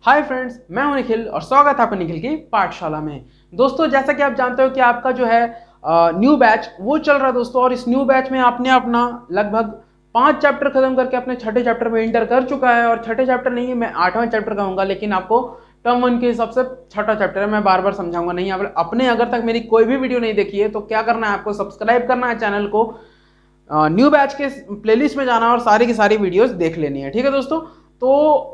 Hi friends, मैं हूं निखिल और स्वागत है आपका निखिल की पाठशाला में। दोस्तों, जैसा कि आप जानते हो कि आपका जो है न्यू बैच वो चल रहा है दोस्तों, और इस न्यू बैच में आपने अपना लगभग 5 चैप्टर खत्म करके अपने छठे चैप्टर में इंटर कर चुका है। और छठे चैप्टर नहीं है, मैं 8वां चैप्टर कहूंगा, लेकिन आपको टर्म 1 के हिसाब से छठा चैप्टर है। मैं बार बार समझाऊंगा नहीं। अपने अगर तक मेरी कोई भी वीडियो नहीं देखी है तो क्या करना है, आपको सब्सक्राइब करना है चैनल को, न्यू बैच के प्लेलिस्ट में जाना और सारी की सारी वीडियोस देख लेनी है। ठीक है दोस्तों, तो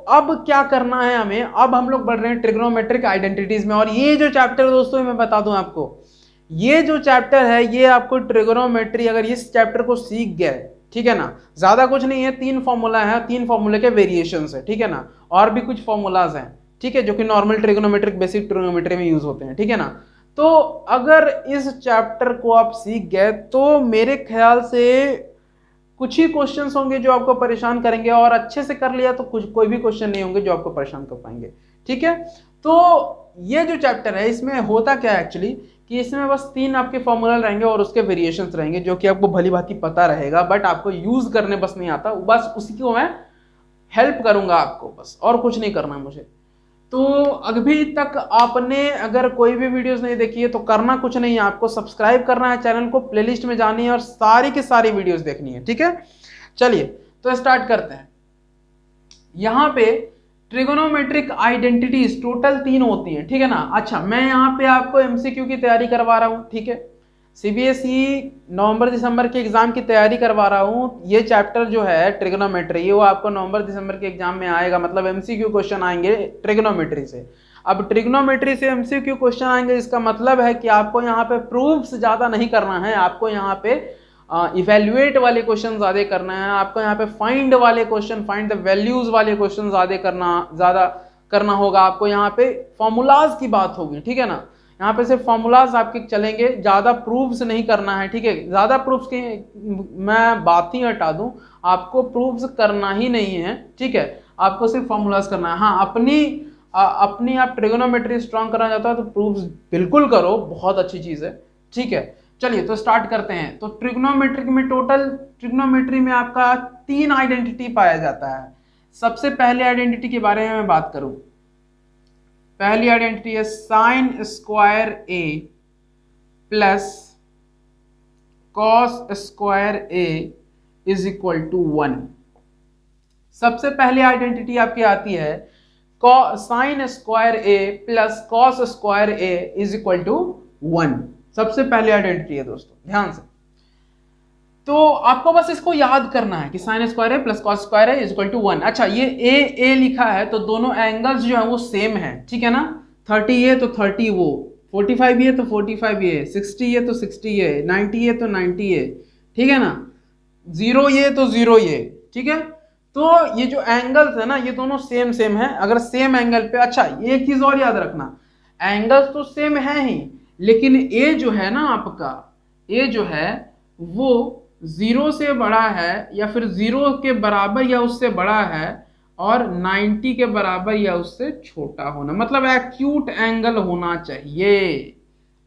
अब क्या करना है हमें, अब हम लोग बढ़ रहे हैं ट्रिग्नोमेट्रिक आइडेंटिटीज में। और ये जो चैप्टर दोस्तों मैं बता दूं आपको, ये जो चैप्टर है ये आपको ट्रिग्नोमेट्री, अगर इस चैप्टर को सीख गए, ठीक है ना, ज्यादा कुछ नहीं है, 3 फॉर्मूला है, 3 फॉर्मूले के वेरिएशन है, ठीक है ना, और भी कुछ फॉर्मूलाज हैं, ठीक है, जो कि नॉर्मल ट्रिग्नोमेट्रिक बेसिक ट्रिग्नोमेट्री में यूज होते हैं, ठीक है ना। तो अगर इस चैप्टर को आप सीख गए तो मेरे ख्याल से कुछ ही क्वेश्चंस होंगे जो आपको परेशान करेंगे, और अच्छे से कर लिया तो कुछ कोई भी क्वेश्चन नहीं होंगे जो आपको परेशान कर पाएंगे। ठीक है, तो ये जो चैप्टर है इसमें होता क्या है एक्चुअली, कि इसमें बस 3 आपके फॉर्मूला रहेंगे और उसके वेरिएशंस रहेंगे, जो कि आपको भली भांति पता रहेगा, बट आपको यूज करने बस नहीं आता। बस उसी को मैं हेल्प करूंगा आपको, बस, और कुछ नहीं करना मुझे। तो अभी तक आपने अगर कोई भी वीडियोस नहीं देखी है तो करना कुछ नहीं है, आपको सब्सक्राइब करना है चैनल को, प्लेलिस्ट में जानी है और सारी की सारी वीडियोस देखनी है। ठीक है, चलिए तो स्टार्ट करते हैं। यहां पे ट्रिगोनोमेट्रिक आइडेंटिटीज टोटल 3 होती हैं, ठीक है ना। अच्छा, मैं यहां पे आपको एमसीक्यू की तैयारी करवा रहा हूं, ठीक है, सीबीएसई नवंबर दिसंबर के एग्जाम की तैयारी करवा रहा हूं। ये चैप्टर जो है ट्रिग्नोमेट्री, वो आपको नवंबर दिसंबर के एग्जाम में आएगा, मतलब एमसीक्यू क्वेश्चन आएंगे ट्रिग्नोमेट्री से। अब ट्रिग्नोमेट्री से एमसीक्यू क्वेश्चन आएंगे, इसका मतलब है कि आपको यहाँ पे प्रूफ्स ज्यादा नहीं करना है, आपको यहाँ पे इवेल्युएट वाले क्वेश्चन ज्यादा करना है, आपको यहाँ पे फाइंड वाले क्वेश्चन, फाइंड द वैल्यूज वाले क्वेश्चन ज्यादा करना होगा। आपको यहाँ पे फॉर्मूलाज की बात होगी, ठीक है ना, यहाँ पे सिर्फ फॉर्मूलाज आपके चलेंगे, ज्यादा प्रूफ्स नहीं करना है। ठीक है, ज्यादा प्रूफ्स की मैं बात ही हटा दूं, आपको प्रूफ्स करना ही नहीं है, ठीक है, आपको सिर्फ फॉर्मूलाज करना है। हाँ, अपनी आप ट्रिगोनोमेट्री स्ट्रॉन्ग करना चाहता है तो प्रूफ्स बिल्कुल करो, बहुत अच्छी चीज है। ठीक है, चलिए तो स्टार्ट करते हैं। तो ट्रिग्नोमेट्री में आपका 3 आइडेंटिटी पाया जाता है। सबसे पहले आइडेंटिटी के बारे में मैं बात करूं, पहली आइडेंटिटी है sine square A plus cos square A is equal to 1। सबसे पहली आइडेंटिटी आपकी आती है sine square A plus cos square A is equal to 1। सबसे पहली आइडेंटिटी है दोस्तों, ध्यान से। तो आपको बस इसको याद करना है कि साइन स्क्वायर है प्लस कॉस स्क्वायर है इज इक्वल टू 1। अच्छा, ये ए लिखा है तो दोनों एंगल्स जो है वो सेम है, ठीक है ना। 30 ये तो 30 वो, 45 ये तो 45 ये, 60 ये तो 60 ये, 90 ये तो 90 ये, ठीक है ना, 0 ये तो 0 ये, ठीक है। तो ये जो एंगल्स है ना, ये दोनों सेम है। अगर सेम एंगल पे, अच्छा एक चीज और याद रखना, एंगल्स तो सेम है ही, लेकिन ए जो है ना आपका, ए जो है वो 0 से बड़ा है या फिर 0 के बराबर या उससे बड़ा है, और 90 के बराबर या उससे छोटा होना, मतलब एक्यूट एंगल होना चाहिए,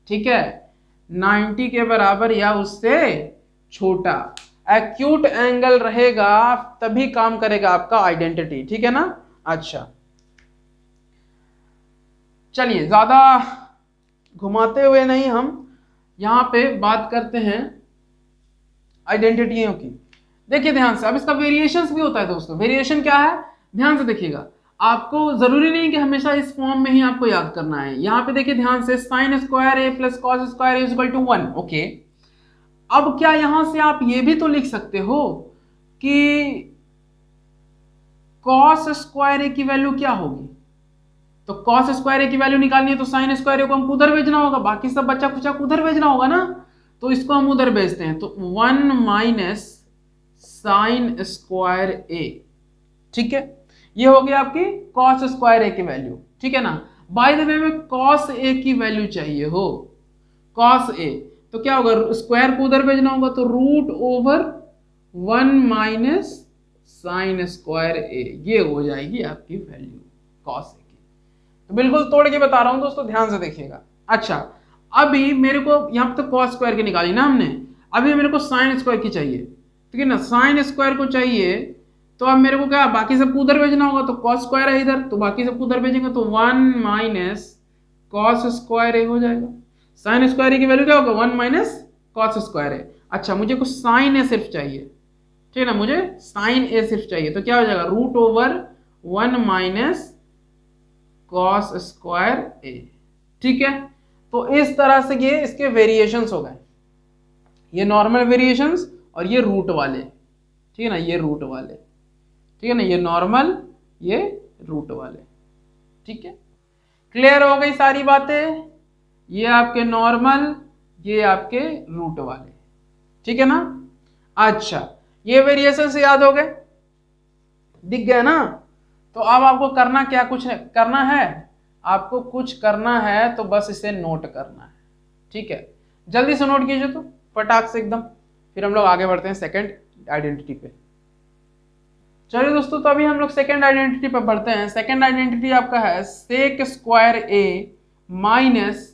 ठीक है, 90 के बराबर या उससे छोटा एक्यूट एंगल रहेगा तभी काम करेगा आपका आइडेंटिटी, ठीक है ना। अच्छा, चलिए ज्यादा घुमाते हुए नहीं, हम यहां पे बात करते हैं आइडेंटिटियों की। देखिए ध्यान से, अब इसका वेरिएशंस भी होता है दोस्तों। वेरिएशन क्या है, ध्यान से देखिएगा, आपको जरूरी नहीं कि हमेशा इस फॉर्म में ही आपको याद करना है। यहां पे देखिए ध्यान से, sine square A plus cos square is equal to 1। Okay, अब क्या यहां से आप ये भी तो लिख सकते हो कि कॉस स्क्वायर ए की वैल्यू क्या होगी, तो कॉस स्क्वायर ए की वैल्यू निकालनी है तो साइन स्क्वायर ए को हमको उधर भेजना होगा, बाकी सब बच्चा कुछ उधर भेजना होगा ना, तो इसको हम उधर भेजते हैं। तो 1 माइनस साइन स्क्वायर ए, ठीक है, ये हो गया आपकी कॉस स्क्वायर ए की वैल्यू, ठीक है ना। बाय द वे में कॉस ए की वैल्यू चाहिए हो, कॉस ए, तो क्या होगा, स्क्वायर को उधर भेजना होगा, तो root over 1 minus sine square A, ये हो जाएगी आपकी वैल्यू कॉस ए की। तो बिल्कुल तोड़ के बता रहा हूं दोस्तों, ध्यान से देखिएगा। अच्छा, अभी मेरे को यहां पे तो कॉस स्क्वायर की निकाली ना हमने, अभी मेरे को साइन स्क्वायर की चाहिए, ठीक है ना। साइन स्क्वायर को चाहिए तो अब मेरे को क्या बाकी सबको उधर भेजना होगा, तो कॉस स्क्वायर है इधर, तो बाकी सबको उधर भेजेंगे तो 1 माइनस कॉस स्क्वायर ए हो जाएगा। साइन स्क्वायर ए की वैल्यू क्या होगा 1 माइनस कॉस स्क्वायर ए। अच्छा मुझे कुछ साइन ए सिर्फ चाहिए, ठीक है ना, मुझे साइन ए सिर्फ चाहिए, तो क्या हो जाएगा root over 1 minus cos square A. ठीक है, तो इस तरह से ये इसके वेरिएशंस हो गए, ये नॉर्मल वेरिएशंस और ये रूट वाले, ठीक है ना, ये रूट वाले, ठीक है ना, ये नॉर्मल ये रूट वाले। ठीक है, क्लियर हो गई सारी बातें, ये आपके नॉर्मल ये आपके रूट वाले, ठीक है ना। अच्छा ये वेरिएशन से याद हो गए, दिख गया ना। तो अब आपको करना क्या, कुछ करना है, आपको कुछ करना है तो बस इसे नोट करना है। ठीक है, जल्दी से नोट कीजिए तो फटाक से एकदम, फिर हम लोग आगे बढ़ते हैं सेकंड आइडेंटिटी पे। चलिए दोस्तों, तो अभी हम लोग सेकंड आइडेंटिटी पे बढ़ते हैं। सेकंड आइडेंटिटी आपका है sec square A minus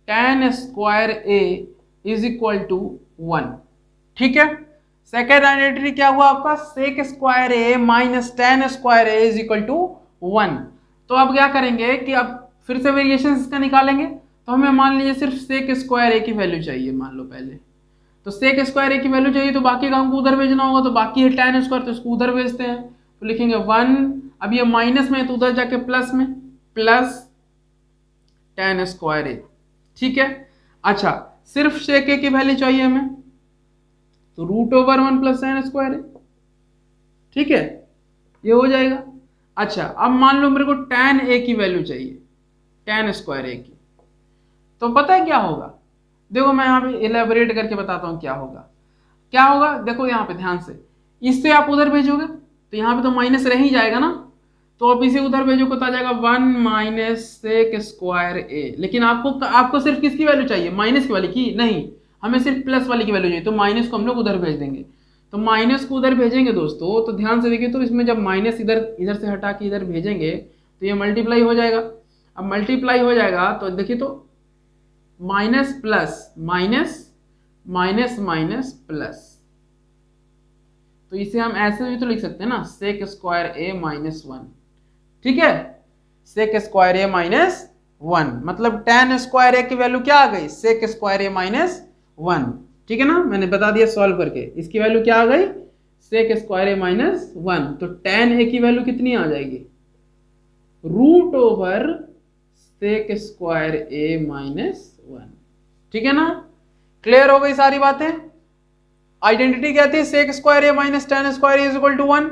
tan square A is equal to 1। ठीक है, सेकेंड आइडेंटिटी क्या हुआ आपका, sec square A minus tan square A is equal to 1। तो अब क्या करेंगे कि अब फिर से वेरिएशन इसका निकालेंगे, तो हमें मान लीजिए सिर्फ सेक स्क्वायर ए की वैल्यू चाहिए, मान लो पहले तो सेक स्क्वायर ए की वैल्यू चाहिए, तो बाकी का हमको उधर भेजना होगा, तो बाकी है tan स्क्वायर, तो इसको उधर भेजते हैं, तो लिखेंगे 1, अब ये माइनस में है तो उधर जाके प्लस में, प्लस tan स्क्वायर ए। ठीक है, अच्छा सिर्फ सेक ए की वैल्यू चाहिए हमें, तो root over 1 plus tan square A. ठीक है, ये हो जाएगा। अच्छा अब मान लो मेरे को tan ए की वैल्यू चाहिए, tan स्क्वायर ए की, तो पता है क्या होगा, देखो मैं यहाँ पे इलेबोरेट करके बताता हूँ क्या होगा। क्या होगा देखो यहाँ पे ध्यान से, इससे आप उधर भेजोगे तो यहाँ पे तो माइनस रह ही जाएगा ना, तो आप इसे उधर भेजोगे तो आ जाएगा 1 माइनस सेक स्क्वायर ए। लेकिन आपको सिर्फ किसकी वैल्यू चाहिए, माइनस की वाली की नहीं, हमें सिर्फ प्लस वाली की वैल्यू चाहिए, तो माइनस को हम लोग उधर भेज देंगे। तो माइनस को उधर भेजेंगे दोस्तों, तो ध्यान से देखिए, तो इसमें जब माइनस इधर से हटा के इधर भेजेंगे तो ये मल्टीप्लाई हो जाएगा। अब मल्टीप्लाई हो जाएगा तो देखिए, तो minus plus minus minus minus plus, तो इसे हम ऐसे भी तो लिख सकते हैं ना, सेक स्क्वायर ए माइनस 1। ठीक है, सेक स्क्वायर ए माइनस 1 मतलब tan स्क्वायर ए की वैल्यू क्या आ गई, सेक स्क्वायर ए माइनस 1। ठीक है ना, मैंने बता दिया सॉल्व करके, इसकी वैल्यू क्या आ गई, सेक स्क्वायर ए माइनस 1। तो tan ए की वैल्यू कितनी आ जाएगी, root over sec square A minus 1। ठीक है ना, क्लियर हो गई सारी बातें। आइडेंटिटी क्या थी, sec square A minus tan square is equal to 1।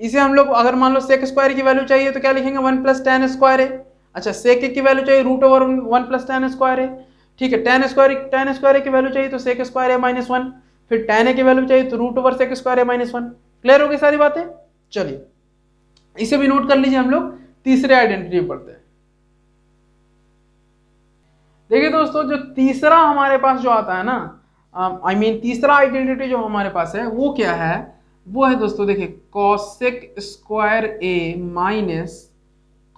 इसे हम लोग अगर मान लो सेक स्क्वायर की वैल्यू चाहिए तो क्या लिखेंगे 1 प्लस tan स्क्वायर ए। अच्छा सेक ए की वैल्यू चाहिए root over 1 plus tan square A. ठीक है, tan स्क्वायर ए की वैल्यू चाहिए तो सेक स्क्वायर ए माइनस 1, फिर tan ए की वैल्यू चाहिए तो root over sec square A minus 1। Clear हो गई सारी बातें। चलिए इसे भी नोट कर लीजिए, हम लोग तीसरे आइडेंटिटी पढ़ते हैं। देखिए दोस्तों, जो तीसरा हमारे पास जो आता है ना, तीसरा आइडेंटिटी जो हमारे पास है वो क्या है, वो है दोस्तों देखिए cosec square A minus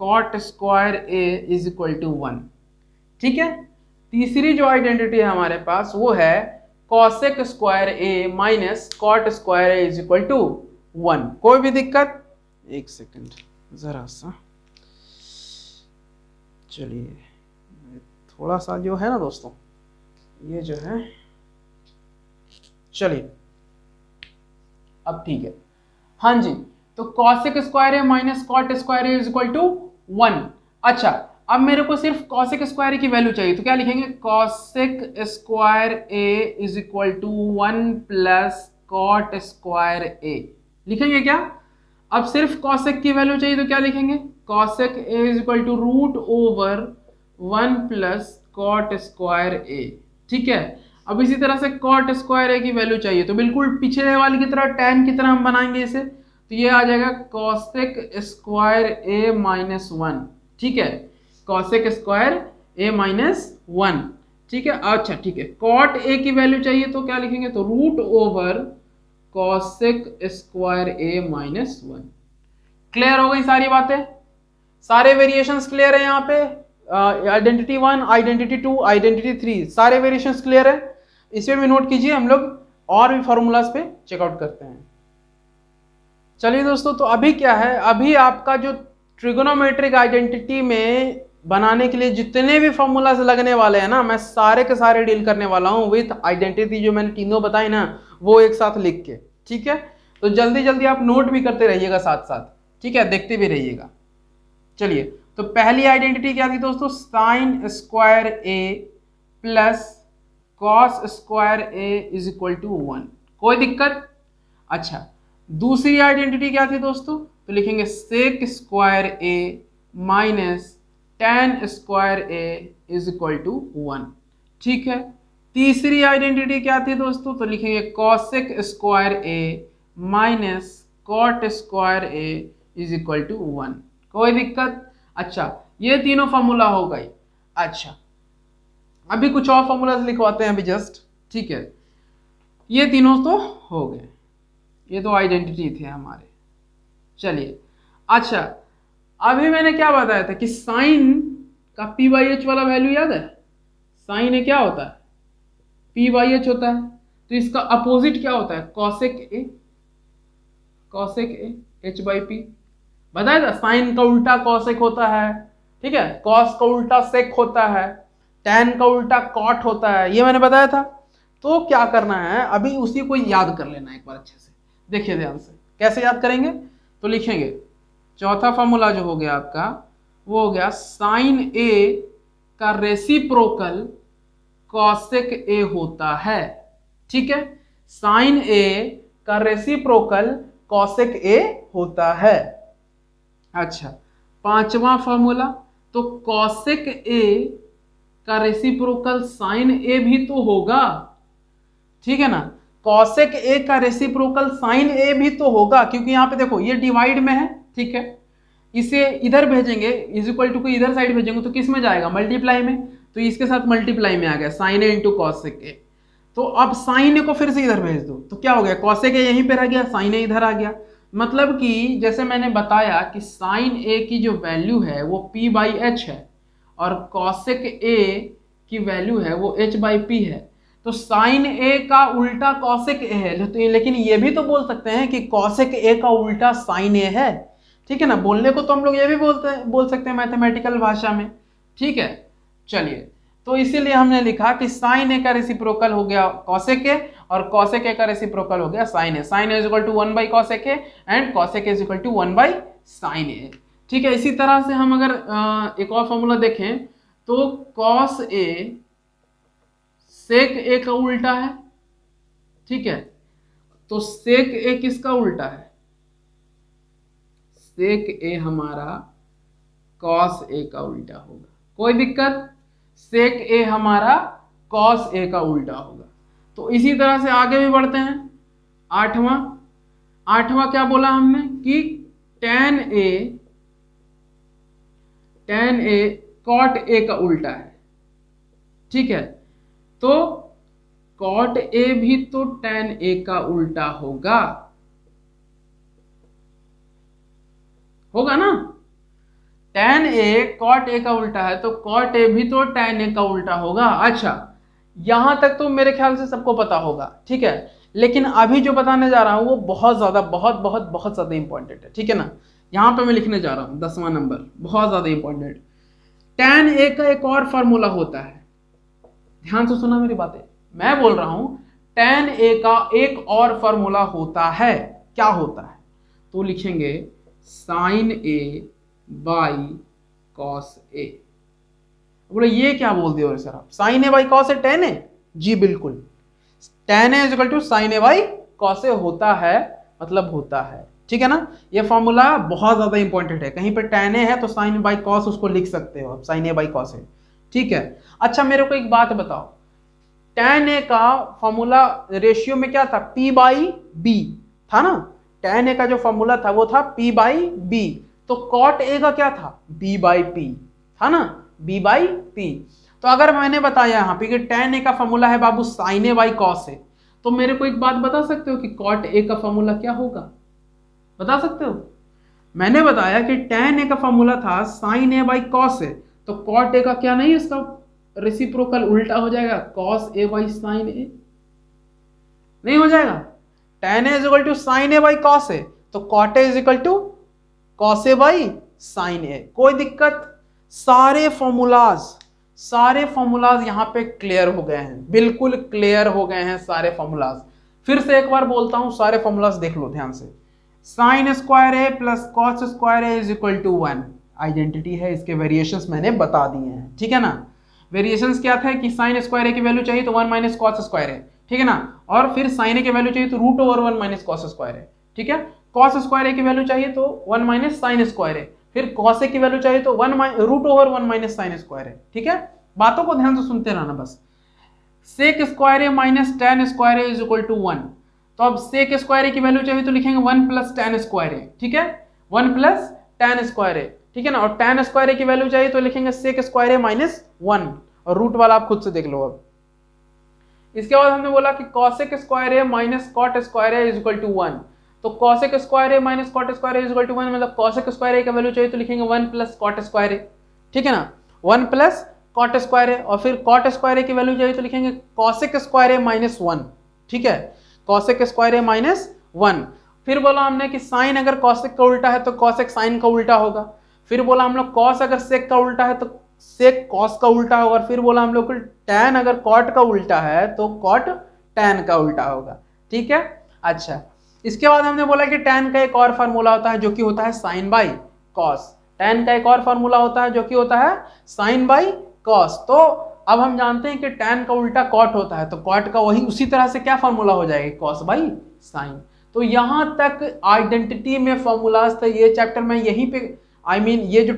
cot square A is equal to 1। ठीक है, तीसरी जो आइडेंटिटी है हमारे पास वो है cosec square A minus cot square A is equal to 1। कोई भी दिक्कत, एक सेकंड जरा सा, चलिए थोड़ा सा जो है ना दोस्तों, ये जो है, चलिए अब ठीक है। हाँ जी, तो cosec square A minus cot square A is equal to 1। अच्छा अब मेरे को सिर्फ कॉसेक स्क्वायर ए की वैल्यू चाहिए, तो क्या लिखेंगे, cosec square A is equal to 1 plus cot square A लिखेंगे क्या। अब सिर्फ कॉसेक की वैल्यू चाहिए तो क्या लिखेंगे, cosec A is equal to root over 1 plus cot square A. ठीक है, अब इसी तरह से कॉट स्क्वायर ए की वैल्यू चाहिए, तो बिल्कुल पिछले वाली की तरह tan की तरह हम बनाएंगे इसे, तो ये आ जाएगा कॉसेक स्क्वायर ए माइनस 1। ठीक है, कॉसेक स्क्वायर ए माइनस 1। ठीक है, अच्छा ठीक है, कॉट ए की वैल्यू चाहिए तो क्या लिखेंगे, तो root over cosec square A minus 1। Clear हो गई सारी बातें, सारे वेरिएशंस क्लियर है यहाँ पे, आइडेंटिटी 1, आइडेंटिटी 2, आइडेंटिटी 3, सारे वेरिएशंस क्लियर है। इसमें भी नोट कीजिए, हम लोग और भी फॉर्मूलाज पे चेकआउट करते हैं। चलिए दोस्तों, तो अभी क्या है, अभी आपका जो ट्रिगोनोमेट्रिक आइडेंटिटी में बनाने के लिए जितने भी फॉर्मूलाज लगने वाले हैं ना, मैं सारे के सारे डील करने वाला हूं विथ आइडेंटिटी जो मैंने तीनों बताई ना, वो एक साथ लिख के। ठीक है, तो जल्दी जल्दी आप नोट भी करते रहिएगा साथ साथ, ठीक है, देखते भी रहिएगा। चलिए, तो पहली आइडेंटिटी क्या थी दोस्तों, sine square A plus cos square A is equal to 1। कोई दिक्कत? अच्छा, दूसरी आइडेंटिटी क्या थी दोस्तों, तो लिखेंगे sec square A minus tan square A is equal to 1। ठीक है, तीसरी आइडेंटिटी क्या थी दोस्तों, तो लिखेंगे cosec square A minus cot square A is equal to 1। कोई दिक्कत? अच्छा, ये तीनों फॉर्मूला हो गई। अच्छा, अभी कुछ और फॉर्मूलाज लिखवाते हैं अभी जस्ट। ठीक है, ये तीनों तो हो गए, ये तो आइडेंटिटी थे हमारे। चलिए, अच्छा, अभी मैंने क्या बताया था कि साइन का पी बाई एच वाला वैल्यू याद है? साइन ए क्या होता है, पी बाई एच होता है। तो इसका अपोजिट क्या होता है, cosec A, cosec A H by P. बताया था, साइन का उल्टा कॉसेक होता है, ठीक है, कॉस का उल्टा सेक होता है, टैन का उल्टा कॉट होता है, ये मैंने बताया था। तो क्या करना है, अभी उसी को याद कर लेना एक बार अच्छे से। देखिए ध्यान से, कैसे याद करेंगे, तो लिखेंगे चौथा फॉर्मूला जो हो गया आपका, वो हो गया साइन ए का रेसिप्रोकल कॉसेक ए होता है। ठीक है, साइन ए का रेसिप्रोकल कॉसेक ए होता है। अच्छा, पांचवा फॉर्मूला, तो कॉसेक ए का रेसिप्रोकल साइन ए भी तो होगा। ठीक है ना, कॉसेक ए का रेसिप्रोकल साइन ए भी तो होगा, क्योंकि यहां पे देखो ये डिवाइड में है। ठीक है, इसे इधर भेजेंगे, इज इक्वल टू को इधर साइड भेजेंगे तो किस में जाएगा, मल्टीप्लाई में। तो इसके साथ मल्टीप्लाई में आ गया sine A into cosec A. तो अब साइन ए को फिर से इधर भेज दो, तो क्या हो गया, कॉसेक ए यहीं पे रह गया, साइन ए इधर आ गया। मतलब कि जैसे मैंने बताया कि साइन ए की जो वैल्यू है वो पी बाई एच है, और कॉसेक ए की वैल्यू है वो एच बाई पी है। तो साइन ए का उल्टा कॉसेक ए है, लेकिन ये भी तो बोल सकते हैं कि कॉसेक ए का उल्टा साइन ए है। ठीक है ना, बोलने को तो हम लोग ये भी बोल सकते हैं मैथमेटिकल भाषा में। ठीक है, चलिए, तो इसीलिए हमने लिखा कि साइन ए का रेसिप्रोकल हो गया कॉसेक ए, और कॉसेक ए का रेसिप्रोकल हो गया sine A. Sine A is equal to 1 by cosec A and cosec A is equal to 1 by sine A. ठीक है, इसी तरह से हम अगर एक और फॉर्मूला देखें, तो कॉस ए सेक ए का उल्टा है। ठीक है, तो सेक ए किसका उल्टा है, सेक ए हमारा कॉस ए का उल्टा होगा। कोई दिक्कत? सेक ए हमारा कॉस ए का उल्टा होगा। तो इसी तरह से आगे भी बढ़ते हैं। आठवां क्या बोला हमने कि टैन ए कॉट ए का उल्टा है। ठीक है, तो कॉट ए भी तो टैन ए का उल्टा होगा ना। टैन ए कॉट ए का उल्टा है, तो कॉट ए भी तो टैन ए का उल्टा होगा। अच्छा, यहां तक तो मेरे ख्याल से सबको पता होगा। ठीक है, लेकिन अभी जो बताने जा रहा हूं वो बहुत ज्यादा बहुत ज्यादा इंपॉर्टेंट है। ठीक है ना, यहां पे मैं लिखने जा रहा हूं 10वां नंबर, बहुत ज्यादा इंपॉर्टेंट। टैन ए का एक और फॉर्मूला होता है, ध्यान से सुना मेरी बातें, मैं बोल रहा हूं टैन ए का एक और फॉर्मूला होता है। क्या होता है, तो लिखेंगे sine A by cos A. बोले ये क्या बोल दिया सर आप, sine A by cos A tan A? जी बिल्कुल, tan A is equal to sine A by cos A होता है, मतलब होता है। ठीक है ना, ये फॉर्मूला बहुत ज्यादा इंपॉर्टेंट है। कहीं पर टैन ए है तो साइन बाई कॉस उसको लिख सकते हो आप, साइन ए बाई कॉस ए। ठीक है, अच्छा मेरे को एक बात बताओ, टैन ए का फॉर्मूला रेशियो में क्या था, पी बाई बी था ना। टैन ए का जो फॉर्मूला था वो था पी बाई बी, तो कॉट ए का क्या था, बी बाई पी था ना, बी बाई पी। तो अगर मैंने बताया यहाँ पे कि टैन ए का फॉर्मूला है बाबू sign A by cos A, तो मेरे को एक बात बता सकते हो कि कॉट ए का फॉर्मूला क्या होगा, बता सकते हो? मैंने बताया कि टैन ए का फॉर्मूला था sign A by cos A, तो कॉट ए का क्या नहीं, इसका रेसिप्रोकल उल्टा हो जाएगा, cos A by sine A नहीं हो जाएगा। Tan A is equal to sine A by cos A, तो cot A is equal to cos A by sine A. कोई दिक्कत? सारे फॉर्मूलाज यहां पे क्लियर हो गए हैं, बिल्कुल क्लियर हो गए हैं सारे फॉर्मूलाज। फिर से एक बार बोलता हूं, सारे फॉर्मूलाज देख लो ध्यान से। Sine square A plus cos square A is equal to 1 identity है, इसके वेरिएशंस मैंने बता दिए हैं, ठीक है ना। वेरिएशंस क्या था कि साइन स्क्वायर ए की वैल्यू चाहिए तो 1 माइनस कॉस स्क्वायर ए, ठीक है ना, और फिर साइन ए की वैल्यू चाहिए तो root over 1 minus cos square A, ठीक है। कॉस स्क्वायर ए की वैल्यू चाहिए तो 1 माइनस साइन स्क्वायर ए, फिर कॉस ए की वैल्यू चाहिए तो root over 1 minus sine square A, ठीक है। बातों को ध्यान से सुनते रहना बस। Sec square A minus tan square A is equal to 1, तो अब सेक स्क्वायर ए की वैल्यू चाहिए तो लिखेंगे 1 प्लस टेन स्क्वायर ए, ठीक है, 1 प्लस टेन स्क्वायर ए, ठीक है ना। और टेन स्क्वायर ए की वैल्यू चाहिए तो लिखेंगे सेक स्क्वायर ए माइनस 1, और रूट वाला आप खुद से देख लो। अब इसके बाद हमने बोला कि cosec square A minus cot square A is equal to 1, तो cosec square A minus cot square A is equal to 1, मतलब कॉसेक स्क्वायर ए का वैल्यू चाहिए तो लिखेंगे 1 प्लस कॉट स्क्वायर ए, ठीक है ना, 1 प्लस कॉट स्क्वायर ए, और फिर कॉट स्क्वायर ए की वैल्यू चाहिए तो लिखेंगे कॉसेक स्क्वायर ए माइनस 1, ठीक है, कॉसेक स्क्वायर ए माइनस 1। फिर बोला हमने कि साइन अगर कॉसेक का उल्टा है तो कॉसेक साइन का उल्टा होगा। फिर बोला हम लोग कॉस अगर सेक का उल्टा है तो सेक कॉस का उल्टा होगा। और फिर बोला हम लोग टैन अगर कॉट का उल्टा है तो कॉट टैन का उल्टा होगा, ठीक है। अच्छा, इसके बाद हमने बोला कि टैन का एक और फार्मूला होता है जो कि होता है साइन बाई कॉस। टैन का एक और फार्मूला होता है जो कि होता है साइन बाई कॉस। तो अब हम जानते हैं कि टैन का उल्टा कॉट होता है, तो कॉट का वही उसी तरह से क्या फार्मूला हो जाएगा, कॉस बाई साइन। तो यहां तक आइडेंटिटी में फॉर्मूलाज थे। ये चैप्टर मैं यहीं पे ये जो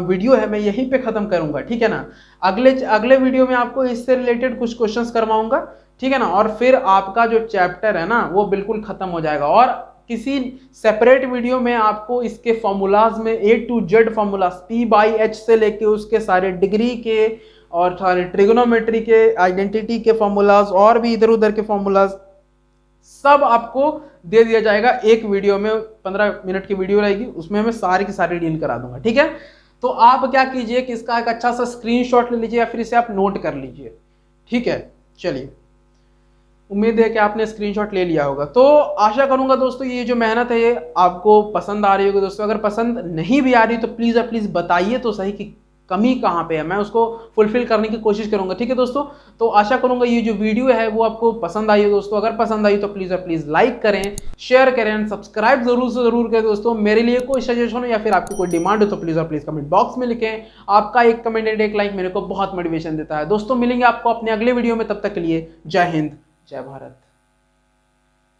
वीडियो है मैं यहीं पे खत्म करूंगा, ठीक है ना। अगले वीडियो में आपको इससे रिलेटेड कुछ क्वेश्चंस करवाऊंगा, ठीक है ना, और फिर आपका जो चैप्टर है ना वो बिल्कुल खत्म हो जाएगा। और किसी सेपरेट वीडियो में आपको इसके फॉर्मूलाज में A to Z formulas P/H से लेके उसके सारे डिग्री के और सारे ट्रिगोनोमेट्री के आइडेंटिटी के फॉर्मूलाज और भी इधर उधर के फॉर्मूलाज सब आपको दे दिया जाएगा एक वीडियो में। 15 मिनट की वीडियो रहेगी, उसमें मैं सारी की सारी डील करा दूंगा, ठीक है। तो आप क्या कीजिए कि इसका एक अच्छा सा स्क्रीनशॉट ले लीजिए या फिर इसे आप नोट कर लीजिए, ठीक है। चलिए, उम्मीद है कि आपने स्क्रीनशॉट ले लिया होगा। तो आशा करूंगा दोस्तों ये जो मेहनत है ये आपको पसंद आ रही होगी। दोस्तों अगर पसंद नहीं भी आ रही तो प्लीज़ बताइए तो सही कि कमी कहाँ पे है, मैं उसको फुलफिल करने की कोशिश करूंगा, ठीक है दोस्तों। तो आशा करूंगा ये जो वीडियो है वो आपको पसंद आई हो दोस्तों। अगर पसंद आई तो प्लीज़ लाइक करें, शेयर करें, सब्सक्राइब जरूर से जरूर करें दोस्तों। मेरे लिए कोई सजेशन हो या फिर आपकी कोई डिमांड हो तो प्लीज़ कमेंट बॉक्स में लिखें। आपका एक कमेंट एंड एक लाइक मेरे को बहुत मोटिवेशन देता है दोस्तों। मिलेंगे आपको अपने अगले वीडियो में, तब तक के लिए जय हिंद, जय भारत।